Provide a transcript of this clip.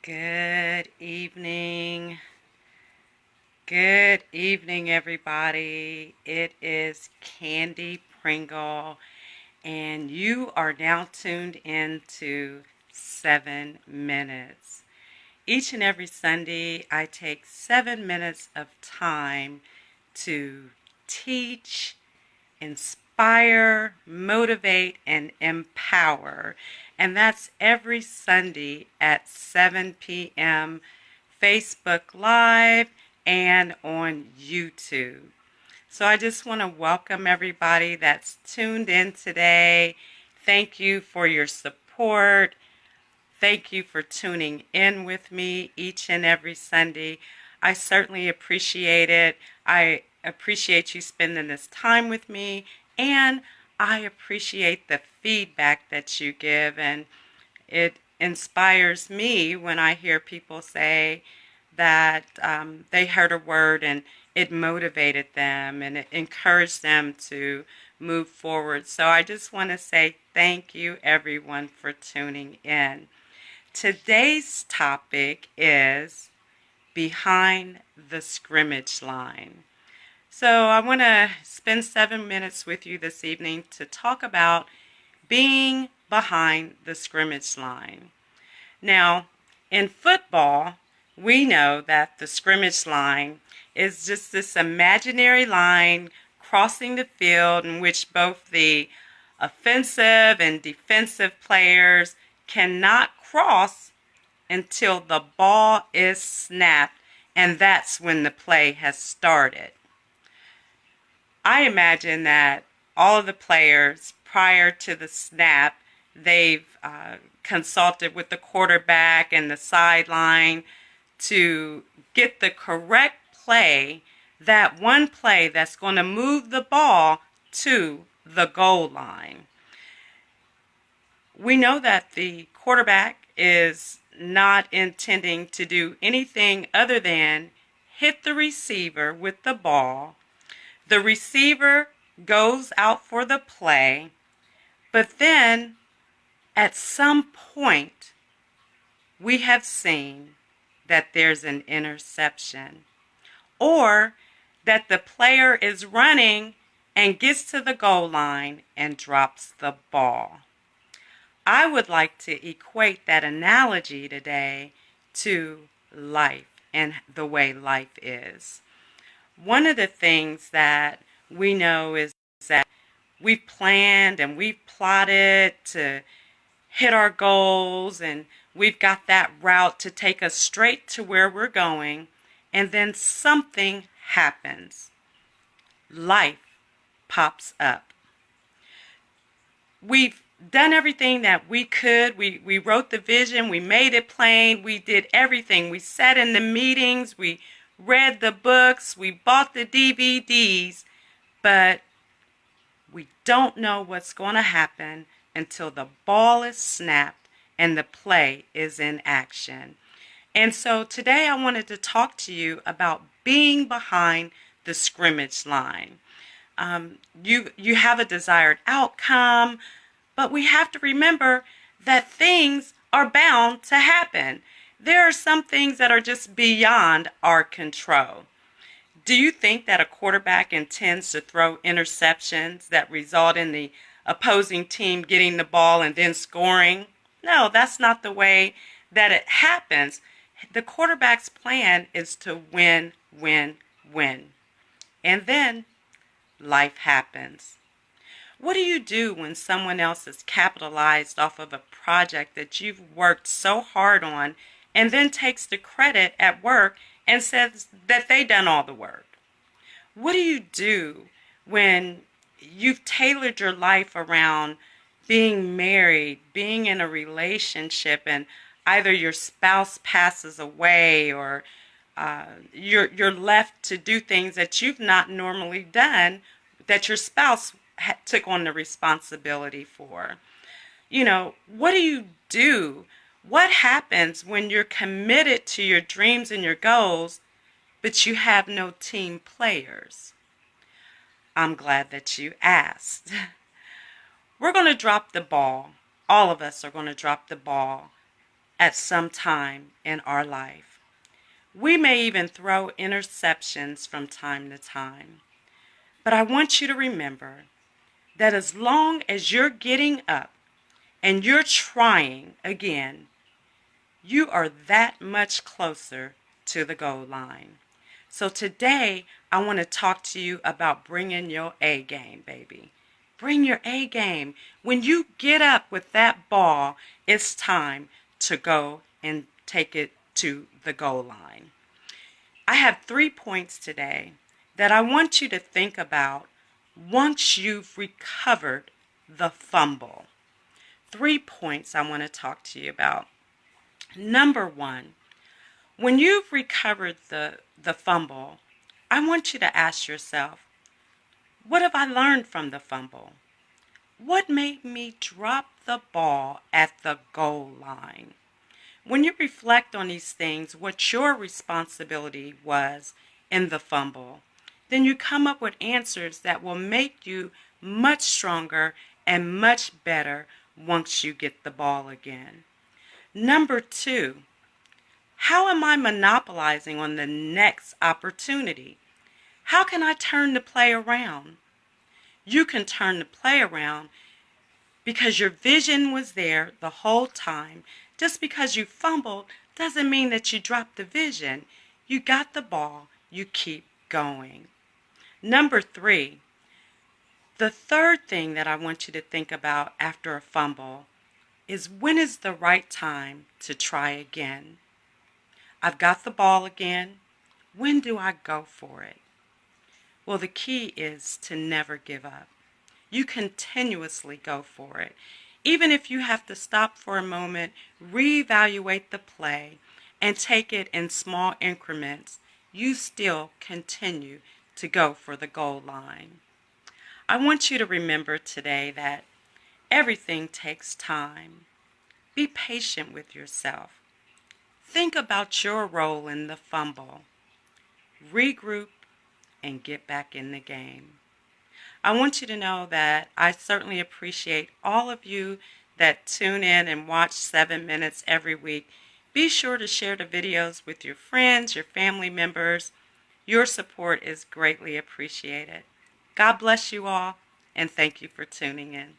Good evening. Good evening, everybody. It is Candy Pringle, and you are now tuned into 7 Minutes. Each and every Sunday, I take 7 minutes of time to teach, inspire, motivate, and empower. And that's every Sunday at 7 p.m. Facebook Live and on YouTube. So I just want to welcome everybody that's tuned in today. Thank you for your support. Thank you for tuning in with me each and every Sunday. I certainly appreciate it. I appreciate you spending this time with me, and I appreciate the feedback that you give, and it inspires me when I hear people say that they heard a word and it motivated them and it encouraged them to move forward. So I just want to say thank you, everyone, for tuning in. Today's topic is behind the scrimmage line. So I want to spend 7 minutes with you this evening to talk about being behind the scrimmage line. Now, in football, we know that the scrimmage line is just this imaginary line crossing the field in which both the offensive and defensive players cannot cross until the ball is snapped, and that's when the play has started. I imagine that all of the players prior to the snap, they've consulted with the quarterback and the sideline to get the correct play, that one play that's going to move the ball to the goal line. We know that the quarterback is not intending to do anything other than hit the receiver with the ball. The receiver goes out for the play, but then at some point we have seen that there's an interception, or that the player is running and gets to the goal line and drops the ball. I would like to equate that analogy today to life and the way life is. One of the things that we know is that we've planned and we've plotted to hit our goals, and we've got that route to take us straight to where we're going, and then something happens. Life pops up. We've done everything that we could. We wrote the vision, we made it plain, we did everything. We sat in the meetings, we read the books, we bought the DVDs, but we don't know what's going to happen until the ball is snapped and the play is in action. And so today I wanted to talk to you about being behind the scrimmage line. You have a desired outcome, but we have to remember that things are bound to happen. There are some things that are just beyond our control. Do you think that a quarterback intends to throw interceptions that result in the opposing team getting the ball and then scoring? No, that's not the way that it happens. The quarterback's plan is to win, win, win. And then life happens. What do you do when someone else has capitalized off of a project that you've worked so hard on and then takes the credit at work and says that they done all the work? What do you do when you've tailored your life around being married, being in a relationship, and either your spouse passes away or you're left to do things that you've not normally done, that your spouse took on the responsibility for? You know, what do you do? What happens when you're committed to your dreams and your goals, but you have no team players? I'm glad that you asked. We're going to drop the ball. All of us are going to drop the ball at some time in our life. We may even throw interceptions from time to time. But I want you to remember that as long as you're getting up and you're trying again, you are that much closer to the goal line. So today, I want to talk to you about bringing your A game, baby. Bring your A game. When you get up with that ball, it's time to go and take it to the goal line. I have 3 points today that I want you to think about once you've recovered the fumble. 3 points I want to talk to you about. Number 1, when you've recovered the fumble, I want you to ask yourself, what have I learned from the fumble? What made me drop the ball at the goal line? When you reflect on these things, what your responsibility was in the fumble, then you come up with answers that will make you much stronger and much better once you get the ball again. Number 2, how am I monopolizing on the next opportunity? How can I turn the play around? You can turn the play around because your vision was there the whole time. Just because you fumbled doesn't mean that you dropped the vision. You got the ball, you keep going. Number 3, the third thing that I want you to think about after a fumble is, when is the right time to try again? I've got the ball again. When do I go for it? Well, the key is to never give up. You continuously go for it. Even if you have to stop for a moment, reevaluate the play, and take it in small increments, you still continue to go for the goal line. I want you to remember today that everything takes time. Be patient with yourself. Think about your role in the fumble. Regroup and get back in the game. I want you to know that I certainly appreciate all of you that tune in and watch 7 Minutes every week. Be sure to share the videos with your friends, your family members. Your support is greatly appreciated. God bless you all, and thank you for tuning in.